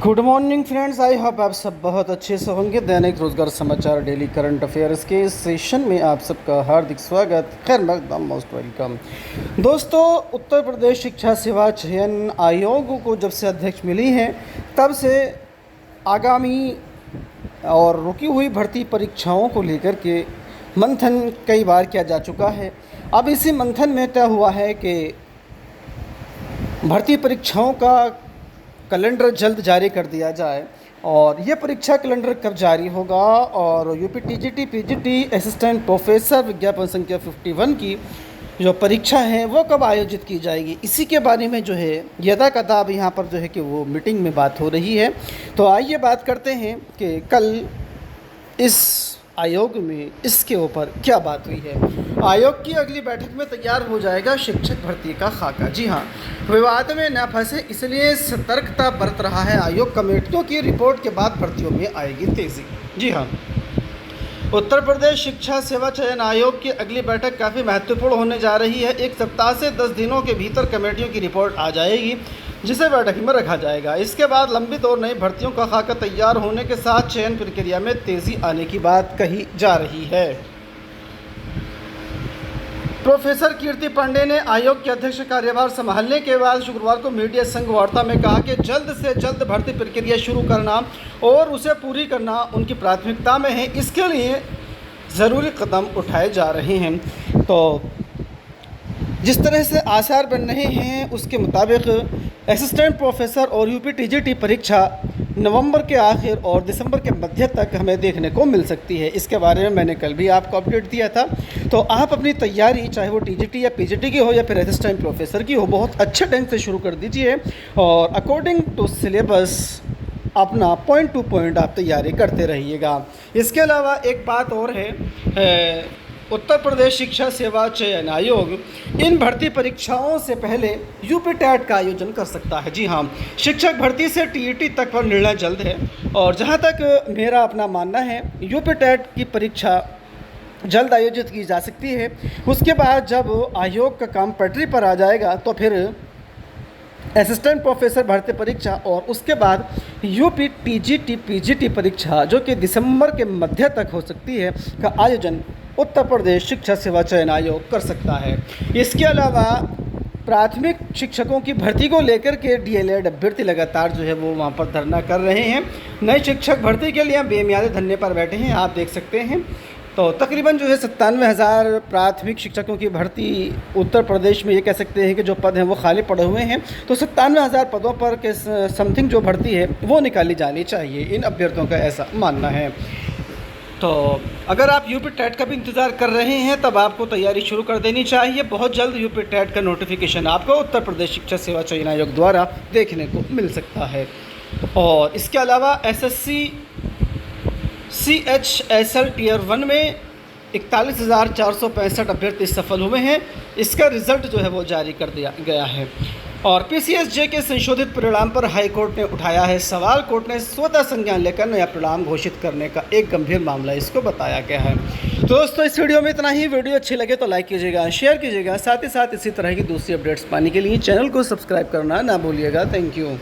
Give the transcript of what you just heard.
Good morning friends, I hope आप सब बहुत अच्छे से होंगे। दैनिक रोजगार समाचार डेली करंट अफेयर्स के इस सेशन में आप सबका हार्दिक स्वागत। खैर मकदम, मोस्ट वेलकम। दोस्तों, उत्तर प्रदेश शिक्षा सेवा चयन आयोग को जब से अध्यक्ष मिली हैं तब से आगामी और रुकी हुई भर्ती परीक्षाओं को लेकर के मंथन कई बार किया जा चुका है। अब इसी मंथन में तय हुआ है कि भर्ती परीक्षाओं का कैलेंडर जल्द जारी कर दिया जाए। और ये परीक्षा कैलेंडर कब जारी होगा और UP TGT PGT assistant professor विज्ञापन संख्या 51 की जो परीक्षा है वो कब आयोजित की जाएगी, इसी के बारे में जो है यदा कदा अब यहाँ पर जो है कि वो मीटिंग में बात हो रही है। तो आइए बात करते हैं कि कल इस आयोग में इसके ऊपर क्या बात हुई है। आयोग की अगली बैठक में तैयार हो जाएगा शिक्षक भर्ती का खाका। जी हाँ, विवाद में न फंसे इसलिए सतर्कता बरत रहा है आयोग। कमेटियों की रिपोर्ट के बाद भर्तियों में आएगी तेज़ी। जी हाँ, उत्तर प्रदेश शिक्षा सेवा चयन आयोग की अगली बैठक काफ़ी महत्वपूर्ण होने जा रही है। एक सप्ताह से 10 दिनों के भीतर कमेटियों की रिपोर्ट आ जाएगी जिसे बैठक में रखा जाएगा। इसके बाद लंबित और नई भर्तियों का खाका तैयार होने के साथ चयन प्रक्रिया में तेज़ी आने की बात कही जा रही है। प्रोफेसर कीर्ति पांडे ने आयोग के अध्यक्ष कार्यभार संभालने के बाद शुक्रवार को मीडिया संघ वार्ता में कहा कि जल्द से जल्द भर्ती प्रक्रिया शुरू करना और उसे पूरी करना उनकी प्राथमिकता में है। इसके लिए ज़रूरी कदम उठाए जा रहे हैं। तो जिस तरह से आसार बन रहे हैं उसके मुताबिक असिस्टेंट प्रोफेसर और यूपी टीजीटी परीक्षा नवंबर के आखिर और दिसंबर के मध्य तक हमें देखने को मिल सकती है। इसके बारे में मैंने कल भी आपको अपडेट दिया था। तो आप अपनी तैयारी चाहे वो टीजीटी या पीजीटी की हो या फिर असिस्टेंट प्रोफेसर की हो, बहुत अच्छे ढंग से शुरू कर दीजिए और अकॉर्डिंग टू सिलेबस अपना पॉइंट टू पॉइंट आप तैयारी करते रहिएगा। इसके अलावा एक बात और है, उत्तर प्रदेश शिक्षा सेवा चयन आयोग इन भर्ती परीक्षाओं से पहले यूपी टेट का आयोजन कर सकता है। जी हाँ, शिक्षक भर्ती से टीईटी तक पर निर्णय जल्द है और जहाँ तक मेरा अपना मानना है यूपी टेट की परीक्षा जल्द आयोजित की जा सकती है। उसके बाद जब आयोग का काम पटरी पर आ जाएगा तो फिर असिस्टेंट प्रोफेसर भर्ती परीक्षा और उसके बाद यूपी टीजीटी पीजीटी परीक्षा जो कि दिसंबर के मध्य तक हो सकती है का आयोजन उत्तर प्रदेश शिक्षा सेवा चयन आयोग कर सकता है। इसके अलावा प्राथमिक शिक्षकों की भर्ती को लेकर के डीएलएड अभ्यर्थी लगातार जो है वो वहाँ पर धरना कर रहे हैं। नए शिक्षक भर्ती के लिए बेमियादे धरने पर बैठे हैं, आप देख सकते हैं। तो तकरीबन जो है 97,000 प्राथमिक शिक्षकों की भर्ती उत्तर प्रदेश में ये कह सकते हैं कि जो पद हैं वो खाली पड़े हुए हैं। तो 97,000 पदों पर के समथिंग जो भर्ती है वो निकाली जानी चाहिए, इन अभ्यर्थियों का ऐसा मानना है। तो अगर आप यूपी टेट का भी इंतज़ार कर रहे हैं तब आपको तैयारी शुरू कर देनी चाहिए। बहुत जल्द यूपी टेट का नोटिफिकेशन आपको उत्तर प्रदेश शिक्षा सेवा चयन आयोग द्वारा देखने को मिल सकता है। और इसके अलावा एसएससी CHSL टियर 1 में 41,465 अभ्यर्थी सफल हुए हैं। इसका रिज़ल्ट जो है वो जारी कर दिया गया है। और PCSJ के संशोधित परिणाम पर हाई कोर्ट ने उठाया है सवाल। कोर्ट ने स्वतः संज्ञान लेकर नया परिणाम घोषित करने का एक गंभीर मामला इसको बताया गया है। तो दोस्तों, इस वीडियो में इतना ही। वीडियो अच्छी लगे तो लाइक कीजिएगा, शेयर कीजिएगा, साथ ही साथ इसी तरह की दूसरी अपडेट्स पाने के लिए चैनल को सब्सक्राइब करना ना भूलिएगा। Thank you.